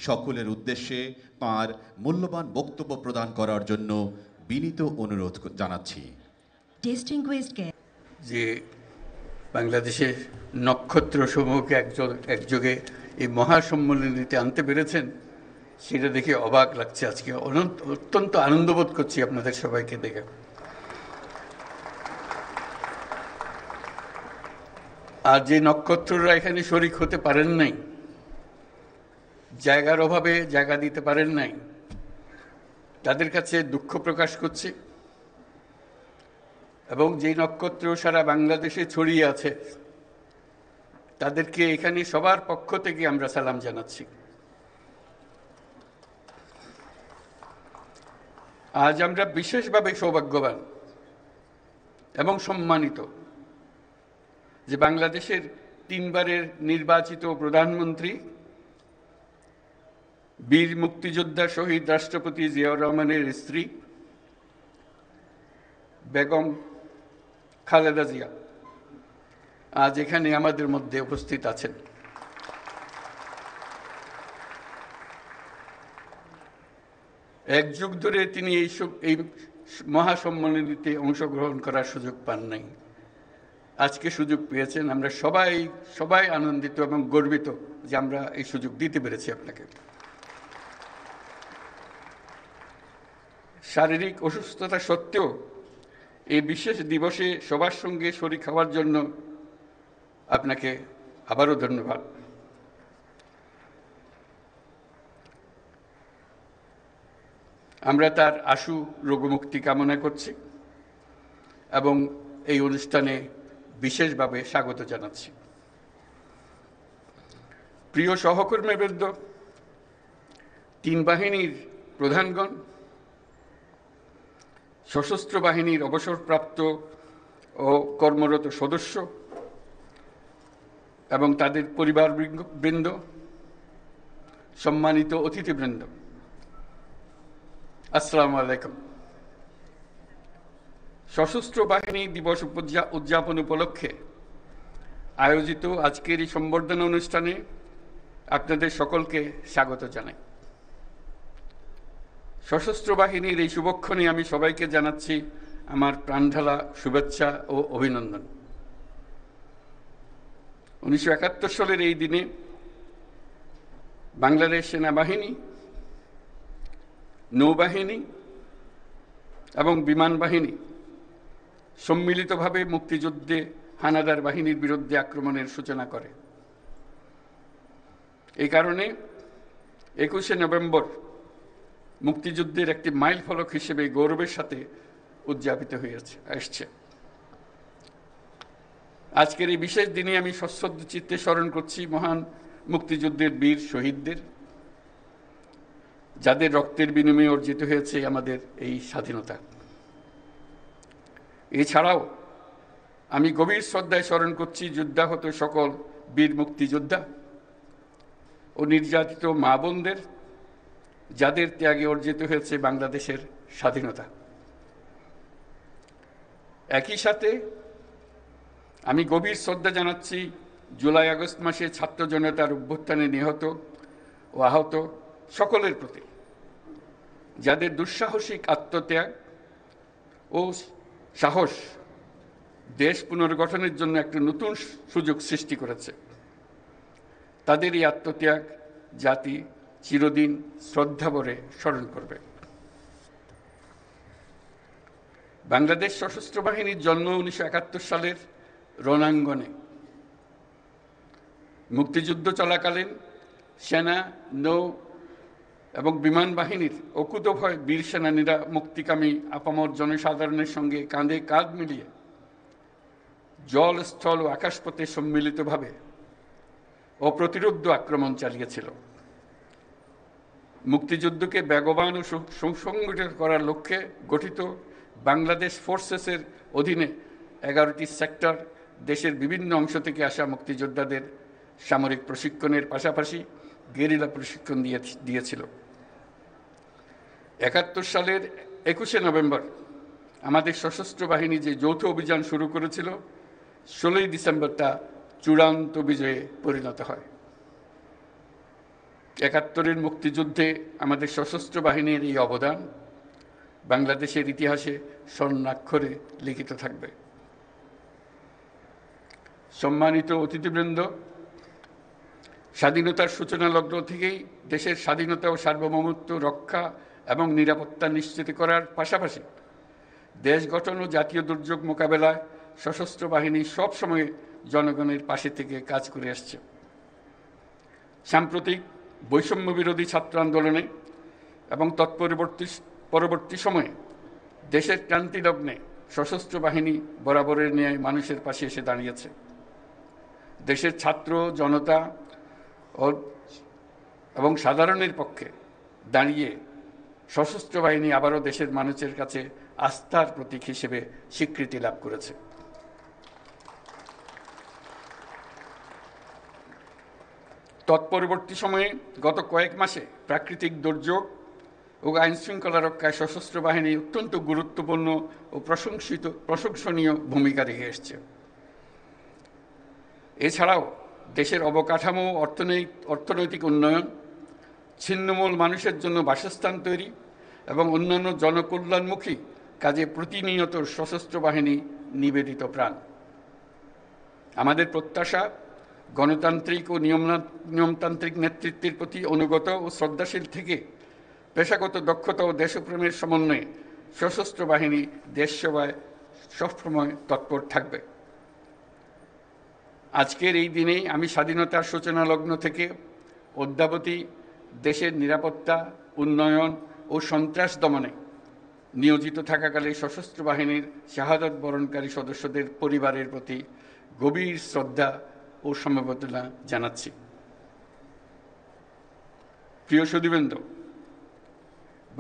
সকলের উদ্দেশ্যে তাঁর মূল্যবান বক্তব্য প্রদান করার জন্য বিনীত অনুরোধ জানাচ্ছি। যে বাংলাদেশের নক্ষত্র সমূহকে একযোগে এই মহাসম্মেলনীতে আনতে পেরেছেন, সেটা দেখে অবাক লাগছে। আজকে অত্যন্ত আনন্দবোধ করছি আপনাদের সবাইকে দেখে। আর যে নক্ষত্ররা এখানে শরিক হতে পারেন নাই, জায়গার অভাবে জায়গা দিতে পারেন নাই, তাদের কাছে দুঃখ প্রকাশ করছি। এবং যে নক্ষত্র সারা বাংলাদেশে ছড়িয়ে আছে, তাদেরকে এখানে সবার পক্ষ থেকে আমরা সালাম জানাচ্ছি। আজ আমরা বিশেষভাবে সৌভাগ্যবান এবং সম্মানিত যে বাংলাদেশের 3 বারের নির্বাচিত প্রধানমন্ত্রী, বীর মুক্তিযোদ্ধা শহীদ রাষ্ট্রপতি জিয়াউর রহমানের স্ত্রী বেগম খালেদা জিয়া আজ এখানে আমাদের মধ্যে উপস্থিত আছেন। এক যুগ ধরে তিনি এই মহাসম্মেলনীতে অংশগ্রহণ করার সুযোগ পান নাই, আজকে সুযোগ পেয়েছেন। আমরা সবাই আনন্দিত এবং গর্বিত যে আমরা এই সুযোগ দিতে পেরেছি আপনাকে। শারীরিক অসুস্থতা সত্ত্বেও এই বিশেষ দিবসে সবার সঙ্গে শরীক হওয়ার জন্য আপনাকে আবারও ধন্যবাদ। আমরা তার আশু রোগমুক্তি কামনা করছি এবং এই অনুষ্ঠানে বিশেষভাবে স্বাগত জানাচ্ছি। প্রিয় সহকর্মীবৃন্দ, 3 বাহিনীর প্রধানগণ, সশস্ত্র বাহিনীর অবসরপ্রাপ্ত ও কর্মরত সদস্য এবং তাদের পরিবারবৃন্দ, সম্মানিত অতিথিবৃন্দ, আসসালামু আলাইকুম। সশস্ত্র বাহিনী দিবস উদযাপন উপলক্ষে আয়োজিত আজকের এই সম্বর্ধনা অনুষ্ঠানে আপনাদের সকলকে স্বাগত জানাই। সশস্ত্র বাহিনীর এই শুভক্ষণে আমি সবাইকে জানাচ্ছি আমার প্রাণঢালা শুভেচ্ছা ও অভিনন্দন। 1971 সালের এই দিনে বাংলাদেশ সেনাবাহিনী, নৌবাহিনী এবং বিমান বাহিনী সম্মিলিতভাবে মুক্তিযুদ্ধে হানাদার বাহিনীর বিরুদ্ধে আক্রমণের সূচনা করে। এই কারণে 21শে নভেম্বর মুক্তিযুদ্ধের একটি মাইল ফলক হিসেবে গৌরবের সাথে উদযাপিত হয়ে আসছে। আজকের এই বিশেষ দিনে আমি সশ্রদ্ধ চিত্তে স্মরণ করছি মহান মুক্তিযুদ্ধের বীর শহীদদের, যাদের রক্তের বিনিময়ে অর্জিত হয়েছে আমাদের এই স্বাধীনতা। এছাড়াও আমি গভীর শ্রদ্ধায় স্মরণ করছি যুদ্ধাহত সকল বীর মুক্তিযোদ্ধা ও নির্যাতিত মা বোনদের, যাদের ত্যাগে অর্জিত হয়েছে বাংলাদেশের স্বাধীনতা। একই সাথে আমি গভীর শ্রদ্ধা জানাচ্ছি জুলাই আগস্ট মাসে ছাত্র জনতার অভ্যুত্থানে নিহত ও আহত সকলের প্রতি, যাদের দুঃসাহসিক আত্মত্যাগ ও সাহস দেশ পুনর্গঠনের জন্য একটা নতুন সুযোগ সৃষ্টি করেছে। তাদের এই আত্মত্যাগ জাতি চিরদিন শ্রদ্ধাভরে স্মরণ করবে। বাংলাদেশ সশস্ত্র বাহিনীর জন্ম 1971 সালের রণাঙ্গনে। মুক্তিযুদ্ধ চলাকালীন সেনা, নৌ এবং বিমান বাহিনীর অকুতোভয় বীর সেনানীরা মুক্তিকামী আপামর জনসাধারণের সঙ্গে কাঁধে কাঁধ মিলিয়ে জল, স্থল ও আকাশপথে সম্মিলিতভাবে অপ্রতিরোধ্য আক্রমণ চালিয়েছিল। মুক্তিযুদ্ধকে বেগবান ও সুসংগঠিত করার লক্ষ্যে গঠিত বাংলাদেশ ফোর্সেসের অধীনে 11টি সেক্টর দেশের বিভিন্ন অংশ থেকে আসা মুক্তিযোদ্ধাদের সামরিক প্রশিক্ষণের পাশাপাশি গেরিলা প্রশিক্ষণ দিয়েছিল। 71 সালের 21শে নভেম্বর আমাদের সশস্ত্র বাহিনী যে যৌথ অভিযান শুরু করেছিল, 16ই ডিসেম্বর তা চূড়ান্ত বিজয়ে পরিণত হয়। একাত্তরের মুক্তিযুদ্ধে আমাদের সশস্ত্র বাহিনীর এই অবদান বাংলাদেশের ইতিহাসে স্বর্ণাক্ষরে লিখিত থাকবে। সম্মানিত অতিথিবৃন্দ, স্বাধীনতার সূচনা লগ্ন থেকেই দেশের স্বাধীনতা ও সার্বভৌমত্ব রক্ষা এবং নিরাপত্তা নিশ্চিত করার পাশাপাশি দেশ গঠন ও জাতীয় দুর্যোগ মোকাবেলায় সশস্ত্র বাহিনী সবসময় জনগণের পাশে থেকে কাজ করে আসছে। সাম্প্রতিক বৈষম্য বিরোধী ছাত্র আন্দোলনে এবং পরবর্তী সময়ে দেশের ক্রান্তিলগ্নে সশস্ত্র বাহিনী বরাবরের ন্যায় মানুষের পাশে এসে দাঁড়িয়েছে। দেশের ছাত্র জনতা এবং সাধারণের পক্ষে দাঁড়িয়ে সশস্ত্র বাহিনী আবারও দেশের মানুষের কাছে আস্থার প্রতীক হিসেবে স্বীকৃতি লাভ করেছে। তৎপরবর্তী সময়ে গত কয়েক মাসে প্রাকৃতিক দুর্যোগ ও আইন শৃঙ্খলা রক্ষায় সশস্ত্র বাহিনী অত্যন্ত গুরুত্বপূর্ণ ও প্রশংসনীয় ভূমিকা রেখে এসছে। এছাড়াও দেশের অবকাঠামো, অর্থনৈতিক উন্নয়ন, ছিন্নমূল মানুষের জন্য বাসস্থান তৈরি এবং অন্যান্য জনকল্যাণমুখী কাজে প্রতিনিয়ত সশস্ত্র বাহিনী নিবেদিত প্রাণ। আমাদের প্রত্যাশা গণতান্ত্রিক ও নিয়মতান্ত্রিক নেতৃত্বের প্রতি অনুগত ও শ্রদ্ধাশীল থেকে পেশাগত দক্ষতা ও দেশপ্রেমের সমন্বয়ে সশস্ত্র বাহিনী দেশ সেবায় সবসময় তৎপর থাকবে। আজকের এই দিনেই আমি স্বাধীনতার সূচনা লগ্ন থেকে অদ্যাবধি দেশের নিরাপত্তা, উন্নয়ন ও সন্ত্রাস দমনে নিয়োজিত থাকাকালে সশস্ত্র বাহিনীর শাহাদাত বরণকারী সদস্যদের পরিবারের প্রতি গভীর শ্রদ্ধা ও সমবেদনা জানাচ্ছি। প্রিয় সুধীবৃন্দ,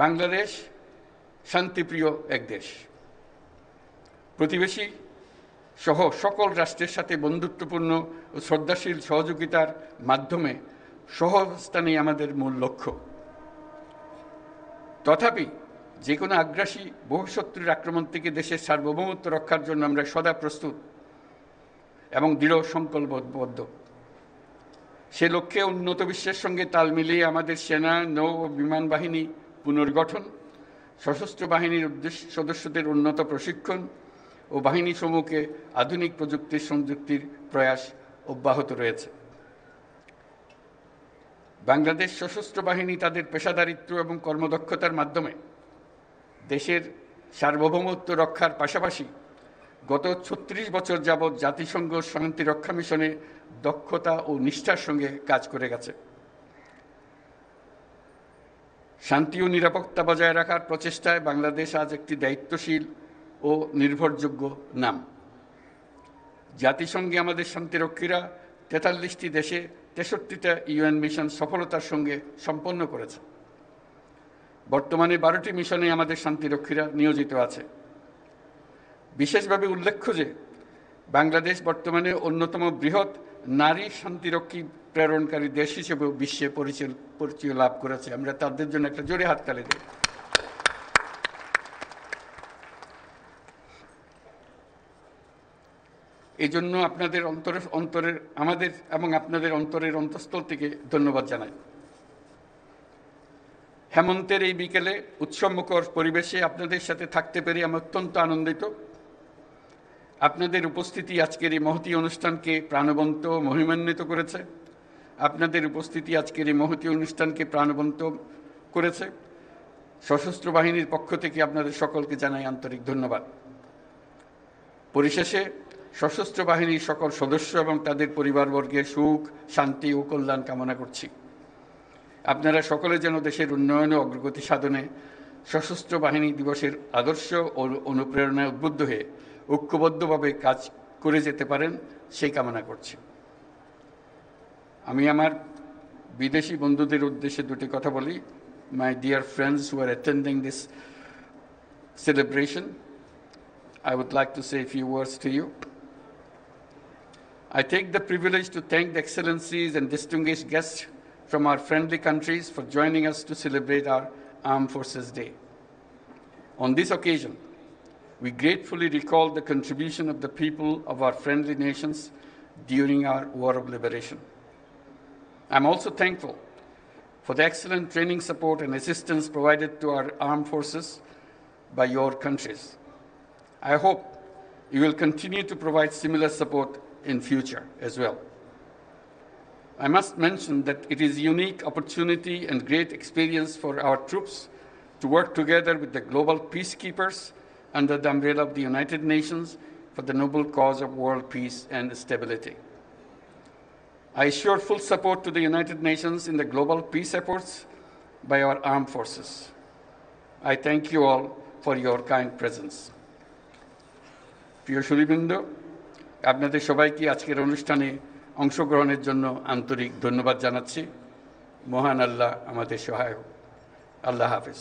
বাংলাদেশ শান্তিপ্রিয় এক দেশ। প্রতিবেশী সহ সকল রাষ্ট্রের সাথে বন্ধুত্বপূর্ণ ও শ্রদ্ধাশীল সহযোগিতার মাধ্যমে সহাবস্থানই আমাদের মূল লক্ষ্য। তথাপি যে কোনো আগ্রাসী বহুশত্রুর আক্রমণ থেকে দেশের সার্বভৌমত্ব রক্ষার জন্য আমরা সদা প্রস্তুত এবং দৃঢ় সংকল্পবদ্ধ। সে লক্ষ্যে উন্নত বিশ্বের সঙ্গে তাল মিলিয়ে আমাদের সেনা, নৌ ও বিমান বাহিনী পুনর্গঠন, সশস্ত্র বাহিনীর সদস্যদের উন্নত প্রশিক্ষণ ও বাহিনী সমূহকে আধুনিক প্রযুক্তির সংযুক্তির প্রয়াস অব্যাহত রয়েছে। বাংলাদেশ সশস্ত্র বাহিনী তাদের পেশাদারিত্ব এবং কর্মদক্ষতার মাধ্যমে দেশের সার্বভৌমত্ব রক্ষার পাশাপাশি গত ৩৬ বছর যাবৎ জাতিসংঘ শান্তিরক্ষা মিশনে দক্ষতা ও নিষ্ঠার সঙ্গে কাজ করে গেছে। শান্তি ও নিরাপত্তা বজায় রাখার প্রচেষ্টায় বাংলাদেশ আজ একটি দায়িত্বশীল ও নির্ভরযোগ্য নাম। জাতিসংঘে আমাদের শান্তিরক্ষীরা ৪৩টি দেশে ৬৩টা ইউএন মিশন সফলতার সঙ্গে সম্পন্ন করেছে। বর্তমানে ১২টি মিশনে আমাদের শান্তিরক্ষীরা নিয়োজিত আছে। বিশেষভাবে উল্লেখ্য যে বাংলাদেশ বর্তমানে অন্যতম বৃহৎ নারী শান্তিরক্ষী প্রেরণকারী দেশ হিসেবেও বিশ্বে পরিচয় লাভ করেছে। আমরা তাদের জন্য একটা জোরে হাততালি দিই। এই জন্য আপনাদের আমাদের এবং আপনাদের অন্তরের অন্তঃস্থল থেকে ধন্যবাদ জানাই। হেমন্তের এই বিকেলে উৎসবমুখর পরিবেশে আপনাদের সাথে থাকতে পেরে আমি অত্যন্ত আনন্দিত। আপনাদের উপস্থিতি আজকের এই মহতী অনুষ্ঠানকে প্রাণবন্ত মহিমান্বিত করেছে। আপনাদের উপস্থিতি আজকের এই মহতী অনুষ্ঠানকে প্রাণবন্ত করেছে। সশস্ত্র বাহিনীর পক্ষ থেকে আপনাদের সকলকে জানাই আন্তরিক ধন্যবাদ। পরিশেষে সশস্ত্র বাহিনীর সকল সদস্য এবং তাদের পরিবারবর্গের সুখ, শান্তি ও কল্যাণ কামনা করছি। আপনারা সকলে যেন দেশের উন্নয়ন ও অগ্রগতি সাধনে সশস্ত্র বাহিনী দিবসের আদর্শ ও অনুপ্রেরণায় উদ্বুদ্ধ হয়ে ঐক্যবদ্ধভাবে কাজ করে যেতে পারেন সেই কামনা করছি। আমি আমার বিদেশি বন্ধুদের উদ্দেশ্যে দুটি কথা বলি। My dear friends who are attending this celebration, I would like to say a few words to you. I take the privilege to thank the excellencies and distinguished guests from our friendly countries for joining us to celebrate our Armed Forces Day. On this occasion, we gratefully recall the contribution of the people of our friendly nations during our War of Liberation. I'm also thankful for the excellent training support and assistance provided to our armed forces by your countries. I hope you will continue to provide similar support in future as well. I must mention that it is a unique opportunity and great experience for our troops to work together with the global peacekeepers under the umbrella of the United Nations for the noble cause of world peace and stability. I assure full support to the United Nations in the global peace efforts by our armed forces. I thank you all for your kind presence. প্রিয় সুধীবৃন্দ, আপনাদের সবাইকে আজকের অনুষ্ঠানে অংশগ্রহণের জন্য আন্তরিক ধন্যবাদ জানাচ্ছি। মহান আল্লাহ আমাদের সহায় হোক। আল্লাহ হাফেজ।